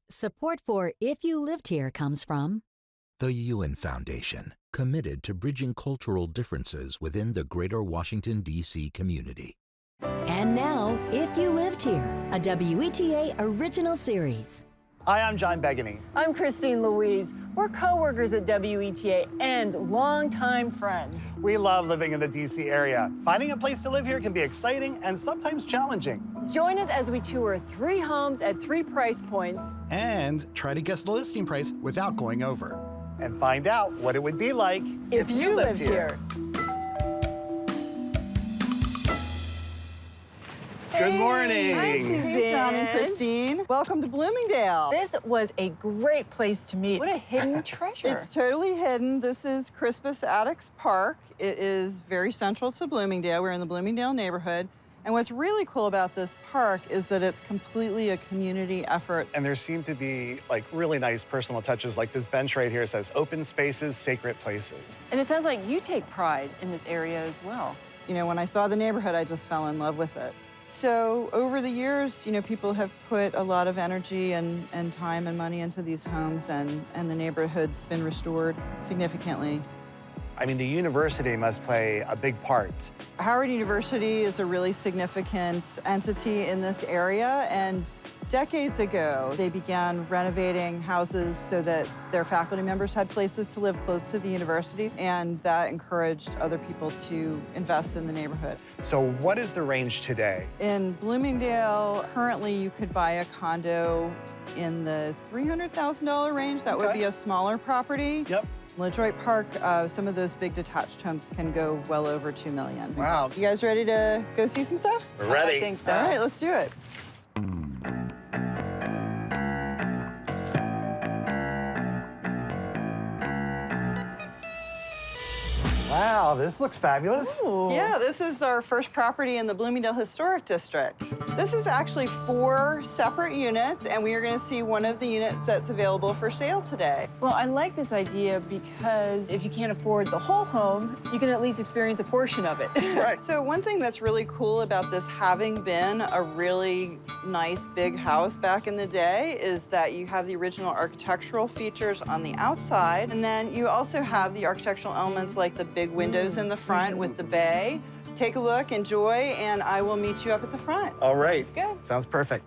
Support for If You Lived Here comes from The Ewan Foundation, committed to bridging cultural differences within the greater Washington, D.C. community. And now, If You Lived Here, a WETA original series. Hi, I'm John Begany. I'm Christine Louise. We're co-workers at WETA and longtime friends. We love living in the D.C. area. Finding a place to live here can be exciting and sometimes challenging. Join us as we tour 3 homes at 3 price points. And try to guess the listing price without going over. And find out what it would be like If you lived here. Good morning. Hi, Suzanne. Hey, John and Christine. Welcome to Bloomingdale. This was a great place to meet. What a hidden treasure. It's totally hidden. This is Crispus Attucks Park. It is very central to Bloomingdale. We're in the Bloomingdale neighborhood. And what's really cool about this park is that it's completely a community effort. And there seem to be like really nice personal touches, like this bench right here says open spaces, sacred places. And it sounds like you take pride in this area as well. You know, when I saw the neighborhood, I just fell in love with it. So over the years, you know, people have put a lot of energy and time and money into these homes, and the neighborhood's been restored significantly. I mean, the university must play a big part. Howard University is a really significant entity in this area, and decades ago, they began renovating houses so that their faculty members had places to live close to the university, and that encouraged other people to invest in the neighborhood. So what is the range today? In Bloomingdale, currently you could buy a condo in the $300,000 range. That would be a smaller property. Yep. LaJoy Park, some of those big detached homes can go well over $2 million. Wow. You guys ready to go see some stuff? We're ready. I think so. All right, let's do it. Wow, this looks fabulous. Ooh. Yeah, this is our first property in the Bloomingdale Historic District. This is actually 4 separate units, and we are going to see one of the units that's available for sale today. Well, I like this idea because if you can't afford the whole home, you can at least experience a portion of it. Right. So one thing that's really cool about this having been a really nice big house back in the day is that you have the original architectural features on the outside, and then you also have the architectural elements like the big windows in the front with the bay. Take a look, enjoy, and I will meet you up at the front. All right. Sounds good. Sounds perfect.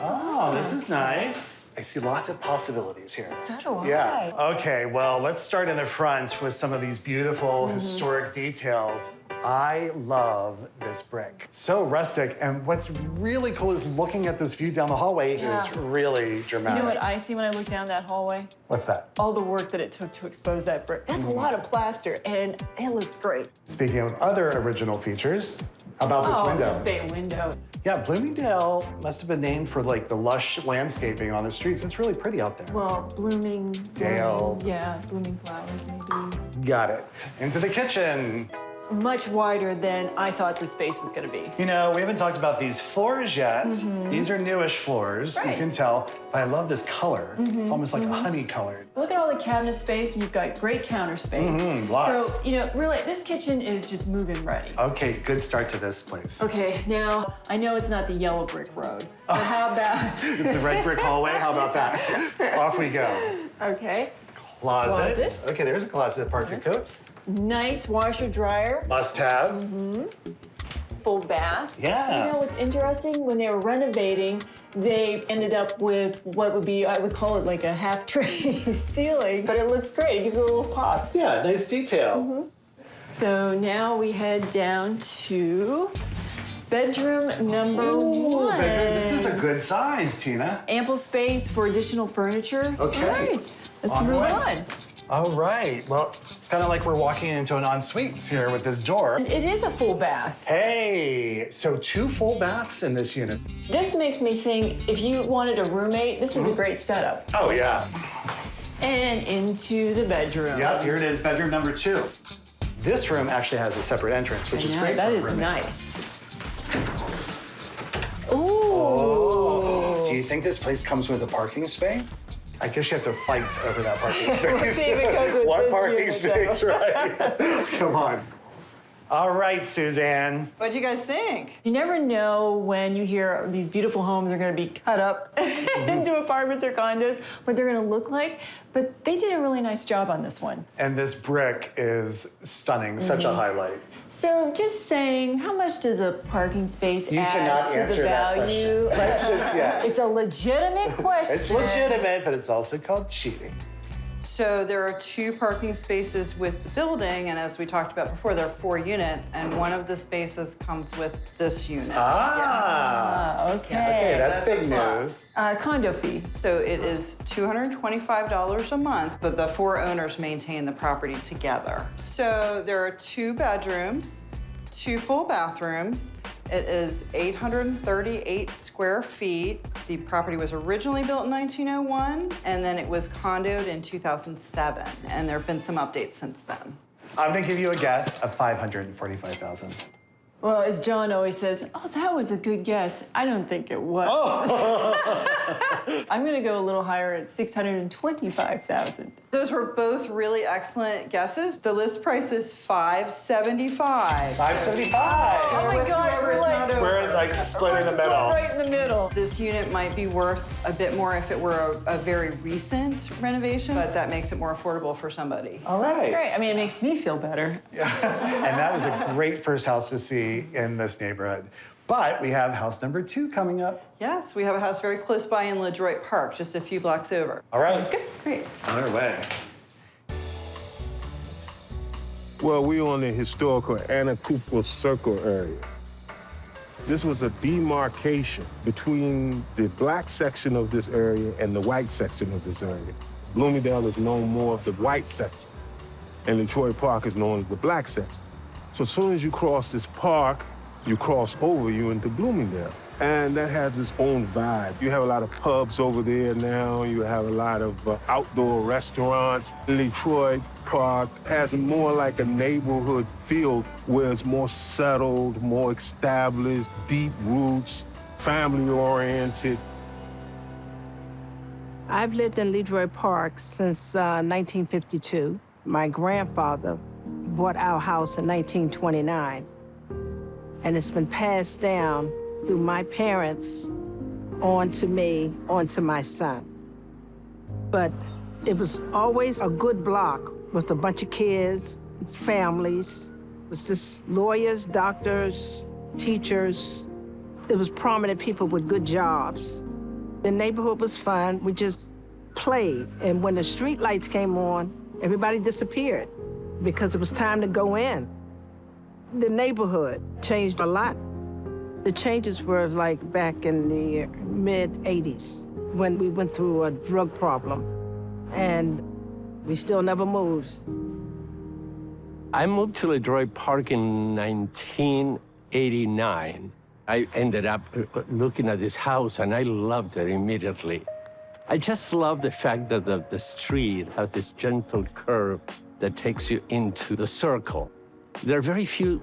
Oh, this is nice. I see lots of possibilities here. So do I. Yeah. Okay, well, let's start in the front with some of these beautiful historic details. I love this brick. So rustic, and what's really cool is looking at this view down the hallway is really dramatic. You know what I see when I look down that hallway? What's that? All the work that it took to expose that brick. That's a lot of plaster, and it looks great. Speaking of other original features, how about this window? This bay window. Yeah, Bloomingdale must have been named for like the lush landscaping on the streets. It's really pretty out there. Well, blooming flowers maybe. Got it. Into the kitchen. Much wider than I thought the space was going to be. You know, we haven't talked about these floors yet. These are newish floors, you Right. can tell. But I love this color. It's almost like a honey colored. Look at all the cabinet space, and you've got great counter space. Lots. So, you know, really, this kitchen is just move-in ready. Okay, good start to this place. Okay, now, I know it's not the yellow brick road, but how about... It's the red brick hallway. How about that? Off we go. Okay, Closets. Okay, there's a closet to park your coats. nice washer dryer, Must have. full bath. Yeah. You know what's interesting? When they were renovating, they ended up with what would be, I would call it like a half-tree ceiling, but it looks great. It gives it a little pop. Yeah, nice detail. So now we head down to bedroom number 1. This is a good size, Tina. Ample space for additional furniture. Okay. All right, let's On move way. on. All right. Well, it's kind of like we're walking into an ensuite here with this door. It is a full bath. Hey, so 2 full baths in this unit. This makes me think if you wanted a roommate, this is a great setup. Oh, yeah. And into the bedroom. Yep, here it is, bedroom number 2. This room actually has a separate entrance, which is great That for a is roommate. nice. Ooh. Do you think this place comes with a parking space? I guess you have to fight over that parking space. We'll see if it comes with What this parking unit, space, right? Come on. All right, Suzanne. What do you guys think? You never know when you hear these beautiful homes are going to be cut up into apartments or condos, what they're going to look like. But they did a really nice job on this one. And this brick is stunning, such a highlight. So just saying, how much does a parking space You cannot add to the answer that value? question. Let's just, yes. It's a legitimate question. It's legitimate, but it's also called cheating. So there are 2 parking spaces with the building, and as we talked about before, there are 4 units, and one of the spaces comes with this unit. Ah. Okay. Okay, that's a big plus. news. Condo fee. So it is $225 a month, but the 4 owners maintain the property together. So there are 2 bedrooms, 2 full bathrooms. It is 838 square feet. The property was originally built in 1901, and then it was condoed in 2007. And there have been some updates since then. I'm gonna give you a guess of $545,000. Well, as John always says, oh, that was a good guess. I don't think it was. I'm gonna go a little higher at $625,000. Those were both really excellent guesses. The list price is $575. $575. Oh my With God, whoever's not over. We're like split in the middle. Right in the middle. This unit might be worth a bit more if it were a very recent renovation, but that makes it more affordable for somebody. All That's right. great. I mean, it makes me feel better. And that was a great first house to see in this neighborhood. But we have house number 2 coming up. Yes, we have a house very close by in LaDroit Park, just a few blocks over. All right. Sounds good. Great. On our way. Well, we're on the historical Anacoupal Circle area. This was a demarcation between the black section of this area and the white section of this area. Bloomingdale is known more of the white section, and Detroit Park is known as the black section. So as soon as you cross this park, you cross over, you into Bloomingdale. And that has its own vibe. You have a lot of pubs over there now. You have a lot of outdoor restaurants. Detroit Park has more like a neighborhood feel where it's more settled, more established, deep roots, family-oriented. I've lived in LeDroit Park since 1952. My grandfather bought our house in 1929. And it's been passed down through my parents on to me, on to my son. But it was always a good block with a bunch of kids, families. It was just lawyers, doctors, teachers. It was prominent people with good jobs. The neighborhood was fun. We just played. And when the street lights came on, everybody disappeared because it was time to go in. The neighborhood changed a lot. The changes were like back in the mid-'80s when we went through a drug problem, and we still never moved. I moved to LeDroit Park in 1989. I ended up looking at this house, and I loved it immediately. I just love the fact that the street has this gentle curve that takes you into the circle. There are very few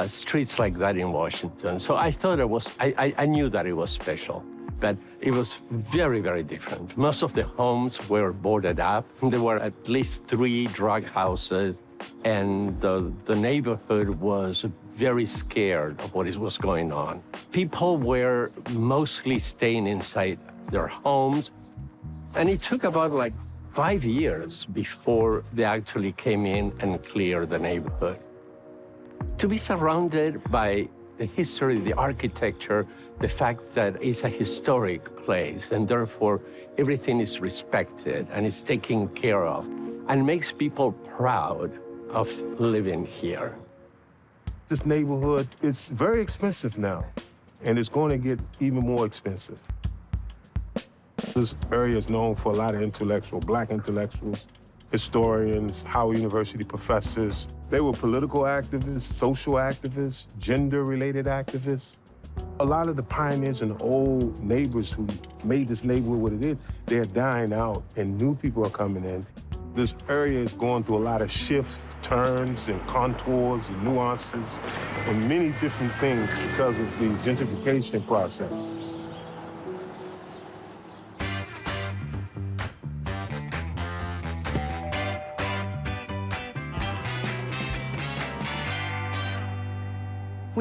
streets like that in Washington, so I thought I knew that it was special, but it was very, very different. Most of the homes were boarded up. There were at least 3 drug houses, and the neighborhood was very scared of what was going on. People were mostly staying inside their homes, and it took about like 5 years before they actually came in and cleared the neighborhood. To be surrounded by the history, the architecture, the fact that it's a historic place, and therefore everything is respected and is taken care of, and makes people proud of living here. This neighborhood is very expensive now, and it's going to get even more expensive. This area is known for a lot of Black intellectuals, historians, Howard University professors. They were political activists, social activists, gender-related activists. A lot of the pioneers and the old neighbors who made this neighborhood what it is, they're dying out and new people are coming in. This area is going through a lot of shifts, turns, and contours and nuances and many different things because of the gentrification process.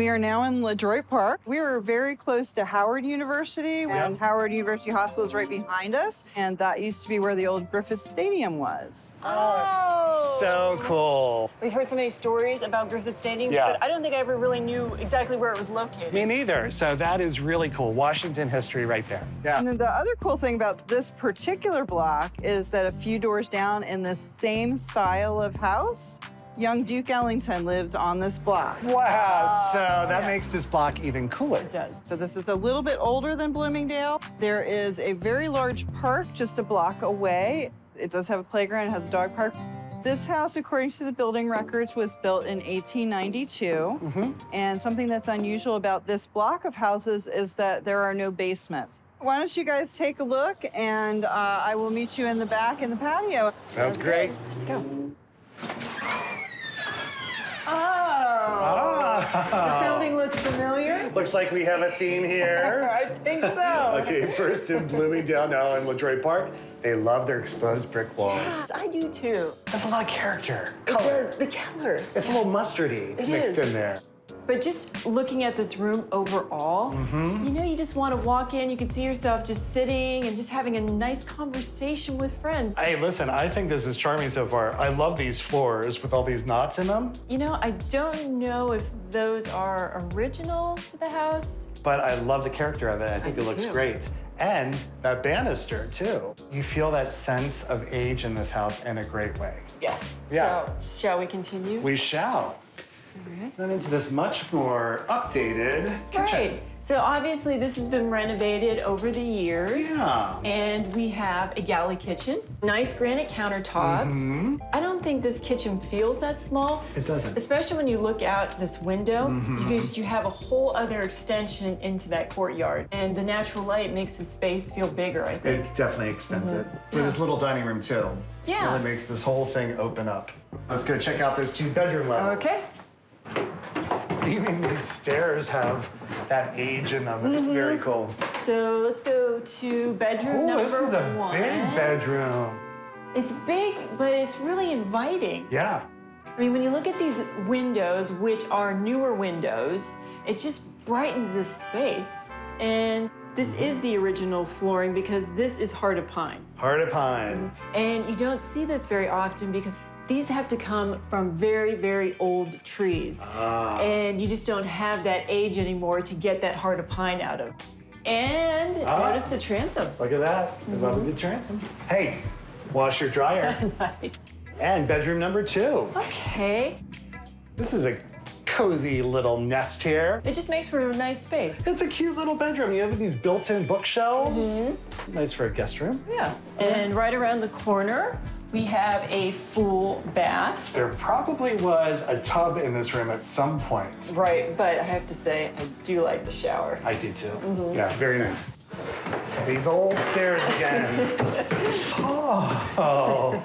We are now in LaDroit Park. We are very close to Howard University, and Howard University Hospital is right behind us, and that used to be where the old Griffith Stadium was. Oh! So cool. We've heard so many stories about Griffith Stadium, Yeah. but I don't think I ever really knew exactly where it was located. Me neither. So that is really cool. Washington history right there. Yeah. And then the other cool thing about this particular block is that a few doors down in the same style of house, young Duke Ellington lived on this block. Wow. So that makes this block even cooler. It does. So this is a little bit older than Bloomingdale. There is a very large park just a block away. It does have a playground, it has a dog park. This house, according to the building records, was built in 1892. And something that's unusual about this block of houses is that there are no basements. Why don't you guys take a look, and I will meet you in the back in the patio. Sounds great. Let's go. Oh! Ah. Does something look familiar? Looks like we have a theme here. I think so. Okay, first in Bloomingdale, now in LaDroit Park. They love their exposed brick walls. Yes, I do too. There's a lot of character, It color. does. The color. It's a little mustardy It mixed is. in there. But just looking at this room overall, you know, you just want to walk in, you can see yourself just sitting and just having a nice conversation with friends. Hey, listen, I think this is charming so far. I love these floors with all these knots in them, You know, I don't know if those are original to the house. but I love the character of it. I think it looks do. great. And that banister, too. You feel that sense of age in this house in a great way. Yes. Yeah. So, shall we continue? We shall. right. Then into this much more updated kitchen. Right. So obviously this has been renovated over the years. Yeah. And we have a galley kitchen, nice granite countertops. I don't think this kitchen feels that small. It doesn't. Especially when you look out this window, because you have a whole other extension into that courtyard. And the natural light makes the space feel bigger, I think. It definitely extends it. For this little dining room, too. Yeah. Really makes this whole thing open up. Let's go check out those 2 bedroom levels. Okay. Even these stairs have that age in them. It's very cool. So let's go to bedroom Oh, number this is a 1. big bedroom. It's big, but it's really inviting. Yeah. I mean, when you look at these windows, which are newer windows, it just brightens this space. And this is the original flooring because this is Heart of Pine. Heart of Pine. And you don't see this very often because these have to come from very, very old trees. And you just don't have that age anymore to get that Heart of Pine out of. And notice the transom. Look at that. I love a good transom. Hey, washer dryer. Nice. And bedroom number 2. Okay. This is a cozy little nest here. It just makes for a nice space. It's a cute little bedroom. You have these built-in bookshelves. Nice for a guest room. Yeah. And right around the corner, we have a full bath. There probably was a tub in this room at some point. Right, but I have to say, I do like the shower. I do too. Yeah, very nice. These old stairs again. Oh,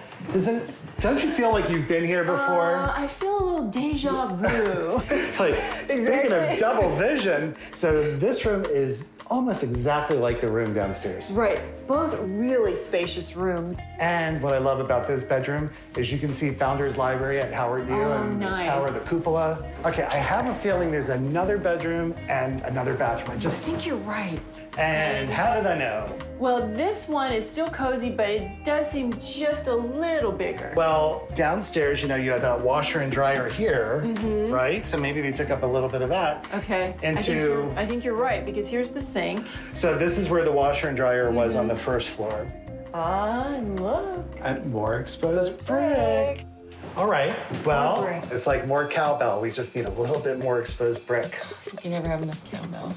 don't you feel like you've been here before? I feel a little deja vu. It's like, speaking of double vision, so this room is almost exactly like the room downstairs. Right, both really spacious rooms. And what I love about this bedroom is you can see Founders Library at Howard U and nice. the Tower of the Cupola. Okay, I have a feeling there's another bedroom and another bathroom. I think you're right. And how did I know? Well, this one is still cozy, but it does seem just a little bigger. Well, downstairs, you know, you had that washer and dryer here, right? So maybe they took up a little bit of that. Okay. I think you're right, because here's the sink. So this is where the washer and dryer was on the first floor. And look. And more exposed brick. All right, well, More brick. it's like more cowbell. We just need a little bit more exposed brick. You can never have enough cowbell.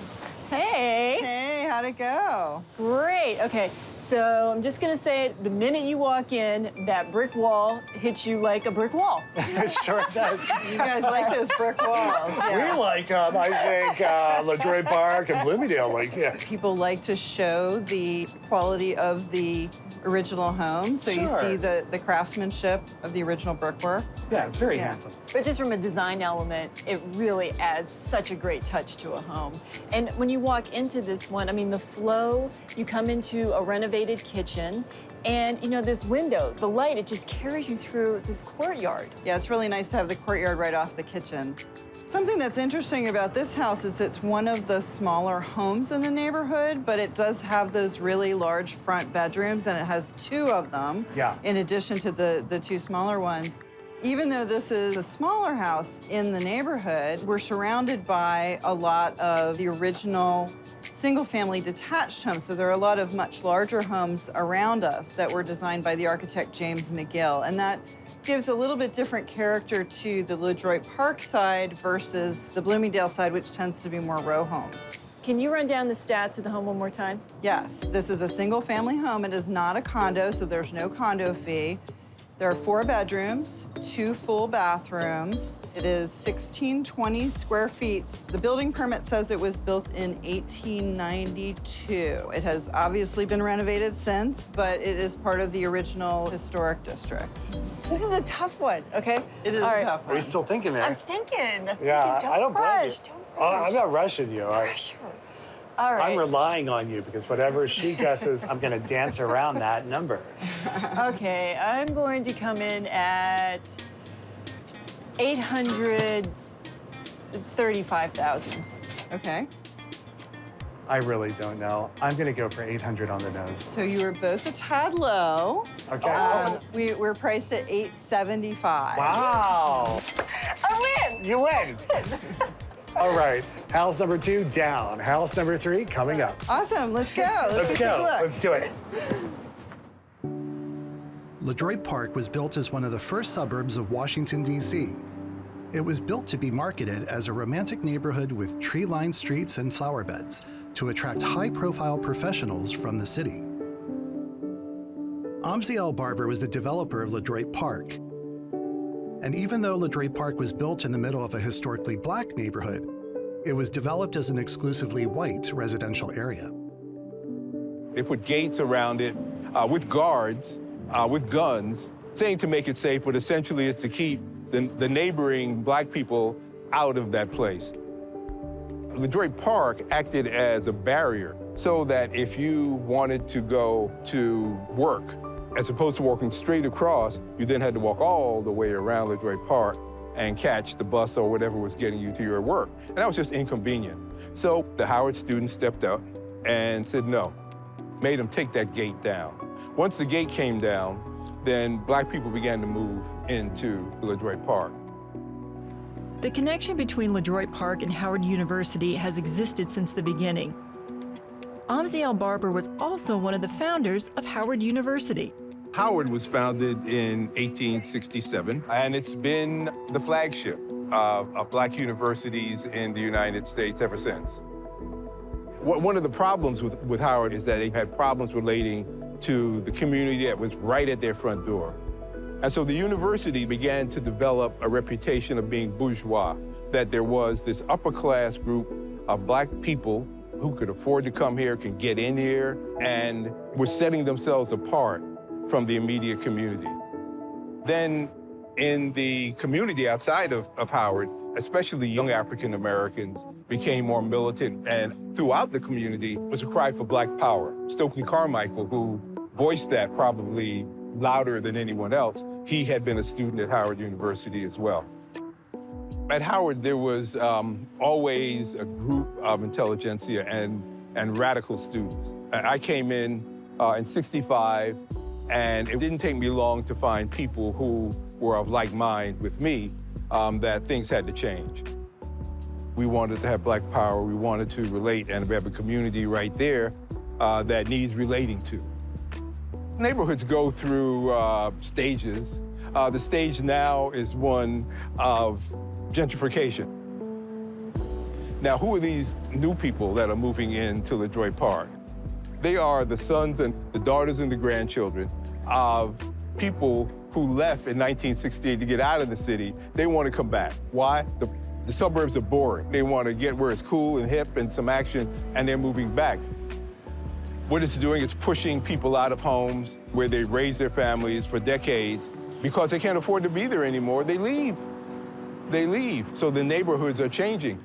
Hey. Hey, how'd it go? Great. Okay, so I'm just gonna say it, the minute you walk in, that brick wall hits you like a brick wall. It sure does. You guys like those brick walls. Yeah. We like, I think, LaDroit Park and Bloomingdale like, yeah. People like to show the quality of the original home, so you Sure. see the craftsmanship of the original brickwork. Yeah, it's very Yeah. handsome. But just from a design element, it really adds such a great touch to a home. And when you walk into this one, I mean, the flow, you come into a renovated kitchen, and you know, this window, the light, it just carries you through this courtyard. Yeah, it's really nice to have the courtyard right off the kitchen. Something that's interesting about this house is it's one of the smaller homes in the neighborhood, but it does have those really large front bedrooms, and it has 2 of them, in addition to the 2 smaller ones. Even though this is a smaller house in the neighborhood, we're surrounded by a lot of the original single-family detached homes. So there are a lot of much larger homes around us that were designed by the architect James McGill, and that gives a little bit different character to the LeDroit Park side versus the Bloomingdale side, which tends to be more row homes. Can you run down the stats of the home one more time? Yes, this is a single-family home. It is not a condo, so there's no condo fee. There are 4 bedrooms, 2 full bathrooms. It is 1620 square feet. The building permit says it was built in 1892. It has obviously been renovated since, but it is part of the original historic district. This is a tough one, okay? It is a tough one. Are you still thinking there? I'm thinking. Yeah, Don't I don't blame you. rush. Don't rush. I'm not rushing you. Sure. All right. I'm relying on you because whatever she guesses, I'm going to dance around that number. Okay, I'm going to come in at 835,000. Okay. I really don't know. I'm going to go for 800 on the nose. So you were both a tad low. Okay. We're priced at 875. Wow. I win! You win. All right. House number 2 down. House number 3 coming up. Awesome. Let's go. Let's take a go. look. Let's do it. LeDroit Park was built as one of the first suburbs of Washington, D.C. It was built to be marketed as a romantic neighborhood with tree-lined streets and flower beds to attract high-profile professionals from the city. Amzi L. Barber was the developer of LeDroit Park. And even though LeDroit Park was built in the middle of a historically black neighborhood, it was developed as an exclusively white residential area. They put gates around it with guards, with guns, saying to make it safe, but essentially it's to keep the neighboring black people out of that place. LeDroit Park acted as a barrier so that if you wanted to go to work, as opposed to walking straight across, you then had to walk all the way around LeDroit Park and catch the bus or whatever was getting you to your work. And that was just inconvenient. So the Howard students stepped up and said no, made them take that gate down. Once the gate came down, then black people began to move into LeDroit Park. The connection between LeDroit Park and Howard University has existed since the beginning. Amzi L. Barber was also one of the founders of Howard University. Howard was founded in 1867, and it's been the flagship of black universities in the United States ever since. One of the problems with Howard is that they had problems relating to the community that was right at their front door. And so the university began to develop a reputation of being bourgeois, that there was this upper class group of black people who could afford to come here, can get in here, and were setting themselves apart from the immediate community. Then in the community outside of Howard, especially young African Americans became more militant, and throughout the community was a cry for black power. Stokely Carmichael, who voiced that probably louder than anyone else, he had been a student at Howard University as well. At Howard, there was always a group of intelligentsia and radical students. I came in 65, and it didn't take me long to find people who were of like mind with me, that things had to change. We wanted to have black power, we wanted to relate, and we have a community right there that needs relating to. Neighborhoods go through stages. The stage now is one of gentrification. Now, who are these new people that are moving into LeDroit Park? They are the sons and the daughters and the grandchildren of people who left in 1968 to get out of the city. They want to come back. Why? The suburbs are boring. They want to get where it's cool and hip and some action, and they're moving back. What it's doing is pushing people out of homes where they raised their families for decades. Because they can't afford to be there anymore, they leave. They leave. So the neighborhoods are changing.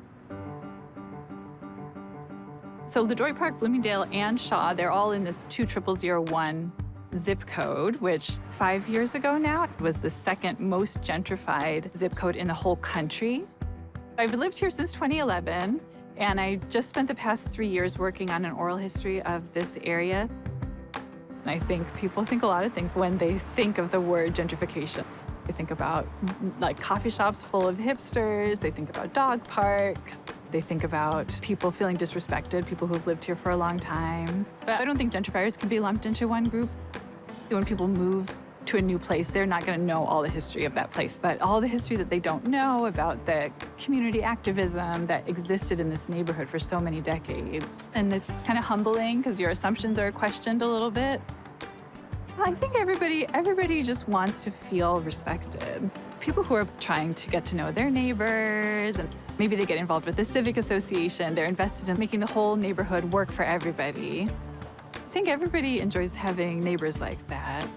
So LeDroit Park, Bloomingdale, and Shaw, they're all in this 20001 zip code, which 5 years ago now was the second most gentrified zip code in the whole country. I've lived here since 2011, and I just spent the past 3 years working on an oral history of this area. And I think people think a lot of things when they think of the word gentrification. They think about like coffee shops full of hipsters, they think about dog parks, they think about people feeling disrespected, people who've lived here for a long time. But I don't think gentrifiers can be lumped into one group. When people move to a new place, they're not going to know all the history of that place, but all the history that they don't know about the community activism that existed in this neighborhood for so many decades. And it's kind of humbling because your assumptions are questioned a little bit. I think everybody just wants to feel respected. People who are trying to get to know their neighbors, and maybe they get involved with the civic association, they're invested in making the whole neighborhood work for everybody. I think everybody enjoys having neighbors like that.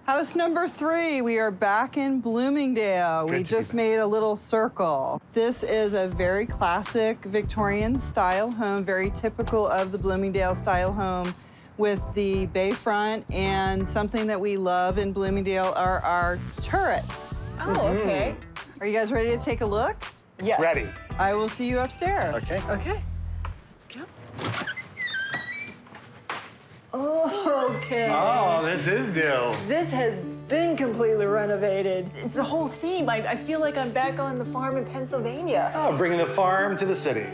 House number 3, we are back in Bloomingdale. We just made a little circle. This is a very classic Victorian style home, very typical of the Bloomingdale style home with the bayfront, and something that we love in Bloomingdale are our turrets. Oh, okay. Are you guys ready to take a look? Yes. Ready. I will see you upstairs. Okay. Okay. Let's go. Oh, okay. Oh, this is new. This has been completely renovated. It's the whole theme. I feel like I'm back on the farm in Pennsylvania. Oh, bringing the farm to the city.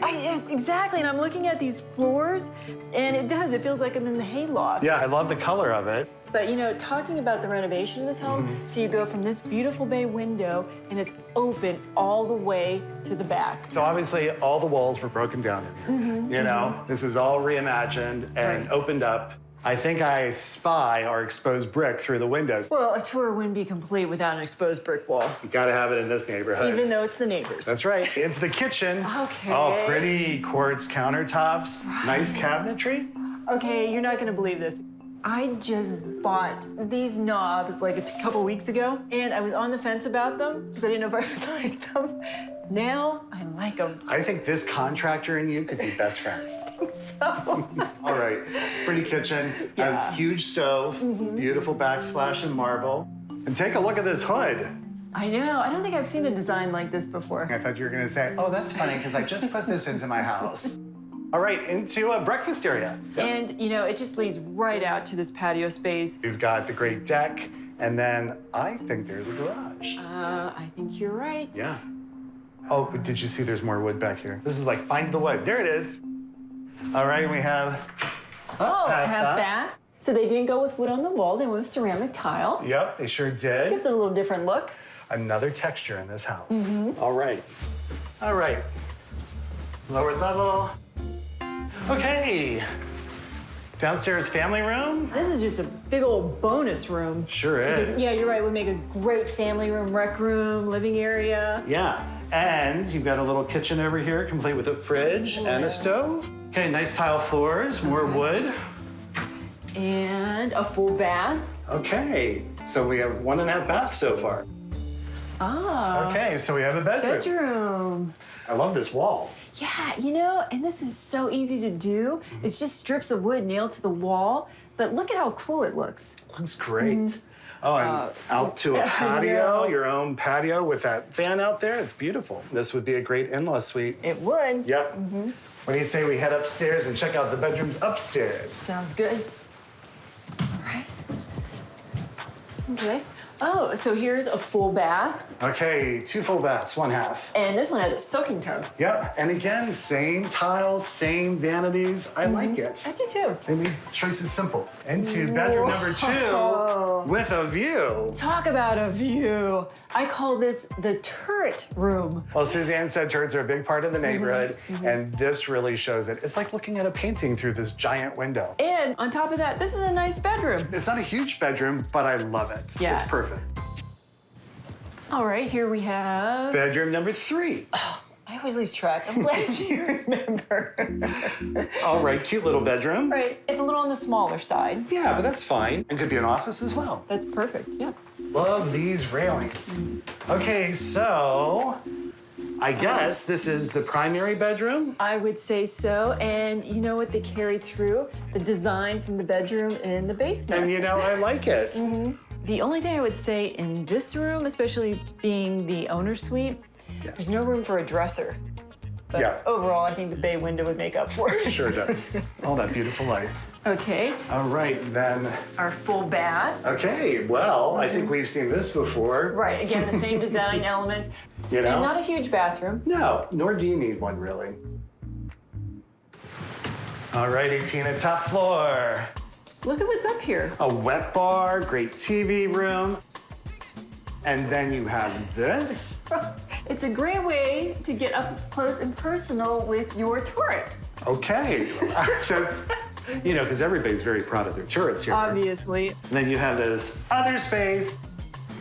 Exactly, and I'm looking at these floors, and it feels like I'm in the hayloft. Yeah, I love the color of it. But you know, talking about the renovation of this home, so you go from this beautiful bay window, and it's open all the way to the back. So obviously all the walls were broken down in here. You know, this is all reimagined and opened up. I think I spy our exposed brick through the windows. Well, a tour wouldn't be complete without an exposed brick wall. You gotta have it in this neighborhood. Even though it's the neighbors. That's right. It's the kitchen. Okay. Oh, pretty quartz countertops. Nice cabinetry. Okay, you're not gonna believe this. I just bought these knobs like a couple weeks ago, and I was on the fence about them because I didn't know if I would like them. Now I like them. I think this contractor and you could be best friends. I think so. All right, pretty kitchen, has huge stove, beautiful backsplash in marble. And take a look at this hood. I know, I don't think I've seen a design like this before. I thought you were gonna say, oh, that's funny, because I just put this into my house. All right, into a breakfast area. And you know, it just leads right out to this patio space. We've got the great deck, and then I think there's a garage. I think you're right. Yeah. Oh, but did you see there's more wood back here? This is like find the wood. There it is. All right, we have half bath. So they didn't go with wood on the wall, they went with ceramic tile. Yep, they sure did. Gives it a little different look. Another texture in this house. All right. All right. Lower level. Okay. Downstairs family room. This is just a big old bonus room. Sure is. Because, yeah, you're right, would make a great family room, rec room, living area. Yeah, and you've got a little kitchen over here, complete with a fridge and a stove. Okay, nice tile floors, more wood. And a full bath. Okay, so we have 1.5 baths so far. Ah. Okay, so we have a bedroom. Bedroom. I love this wall. Yeah, you know, and this is so easy to do. It's just strips of wood nailed to the wall, but look at how cool it looks. Looks great. Oh, and out to a patio, your own patio with that fan out there. It's beautiful. This would be a great in-law suite. It would. Yep. What do you say we head upstairs and check out the bedrooms upstairs? Sounds good. All right. Okay. Oh, so here's a full bath. Okay, 2 full baths, 1/2. And this one has a soaking tub. Yep, and again, same tiles, same vanities. I like it. I do too. They made choices simple. Into bedroom number 2 with a view. Talk about a view. I call this the turret room. Well, Suzanne said turrets are a big part of the neighborhood, and this really shows it. It's like looking at a painting through this giant window. And on top of that, this is a nice bedroom. It's not a huge bedroom, but I love it. Yeah. It's perfect. All right, here we have... Bedroom number 3. I always lose track. I'm glad you remember. All right, cute little bedroom. Right, it's a little on the smaller side. Yeah, but that's fine. It could be an office as well. That's perfect, yeah. Love these railings. Okay, so I guess this is the primary bedroom. I would say so. And you know what? They carried through the design from the bedroom in the basement. And you know, I like it. The only thing I would say in this room, especially being the owner's suite, there's no room for a dresser. But Yeah. overall, I think the bay window would make up for it. Sure does. All that beautiful light. Okay, All right, then. our full bath. Okay, well, I think we've seen this before. Right, again, the same design elements. You know? And not a huge bathroom. No, nor do you need one, really. All righty, Tina, top floor. Look at what's up here. A wet bar, great TV room. And then you have this. It's a great way to get up close and personal with your turret. Okay. That's, you know, because everybody's very proud of their turrets here. Obviously. And then you have this other space,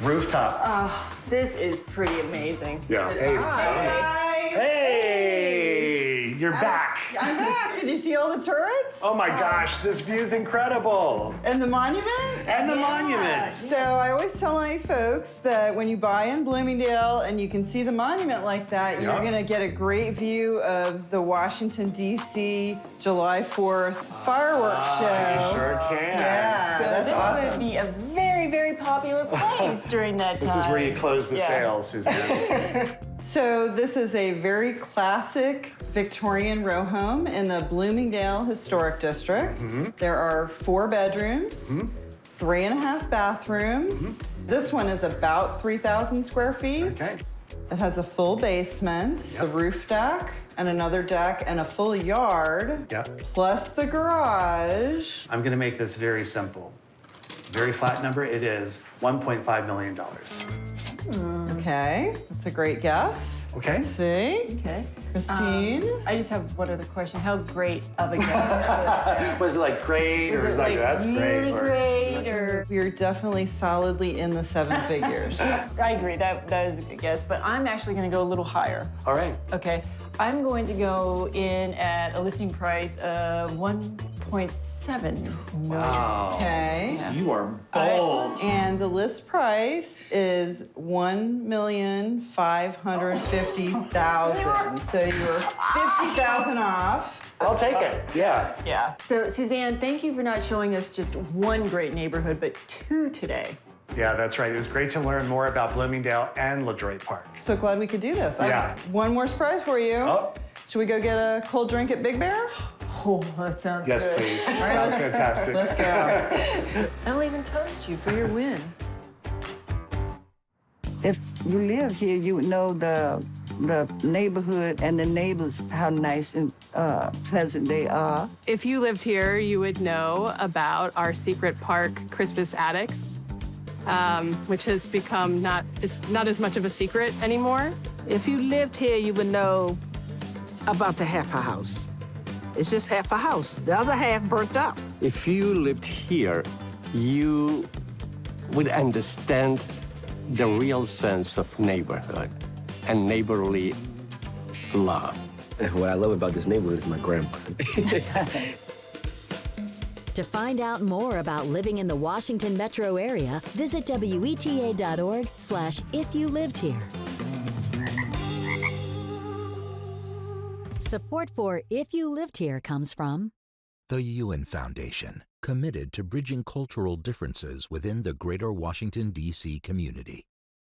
rooftop. This is pretty amazing. Yeah. Hey, Guys, hey, you're back. I'm back. Did you see all the turrets? Oh my gosh, this view's incredible. And the monument? And the monument. So I always tell my folks that when you buy in Bloomingdale and you can see the monument like that, you're Yeah. gonna get a great view of the Washington, D.C. July 4th fireworks show. You sure can. Yeah, So that's this awesome. would be a very, very popular place during that time. This is where you close the Yeah. sales, Suzanne. So this is a very classic Victorian row home in the Bloomingdale Historic District. There are 4 bedrooms, 3.5 bathrooms. This one is about 3,000 square feet. Okay. It has a full basement, a roof deck, and another deck, and a full yard, Yep. plus the garage. I'm gonna make this very simple. Very flat number, it is $1.5 million. Okay, that's a great guess. Okay. See? Okay. Christine? I just have one other question. How great of a guess? Was it like great, or Was was it it like, that's really great? Or- great, or? You're definitely solidly in the 7 figures. I agree, that is a good guess, but I'm actually gonna go a little higher. All right. Okay, I'm going to go in at a listing price of 1.7 million. Wow. Okay. Yeah. You are bold. And the list price is $1,550,000. So you're 50,000 off. I'll take it. Yeah. Yeah. So Suzanne, thank you for not showing us just one great neighborhood, but 2 today. Yeah, that's right. It was great to learn more about Bloomingdale and LaDroit Park. So glad we could do this. I Yeah. have one more surprise for you. Oh. Should we go get a cold drink at Big Bear? Oh, that sounds Yes, good. please. All right, Sounds fantastic. Let's go. I'll even toast you for your win. If you lived here, you would know the neighborhood and the neighbors, how nice and pleasant they are. If you lived here, you would know about our secret park Crispus Attucks, which has become it's not as much of a secret anymore. If you lived here, you would know about the half a house. It's just half a house. The other half burnt up. If you lived here, you would understand the real sense of neighborhood and neighborly love. What I love about this neighborhood is my grandmother. To find out more about living in the Washington metro area, visit weta.org/ifyoulived-here. Support for If You Lived Here comes from The Ewan Foundation, committed to bridging cultural differences within the greater Washington, D.C. community.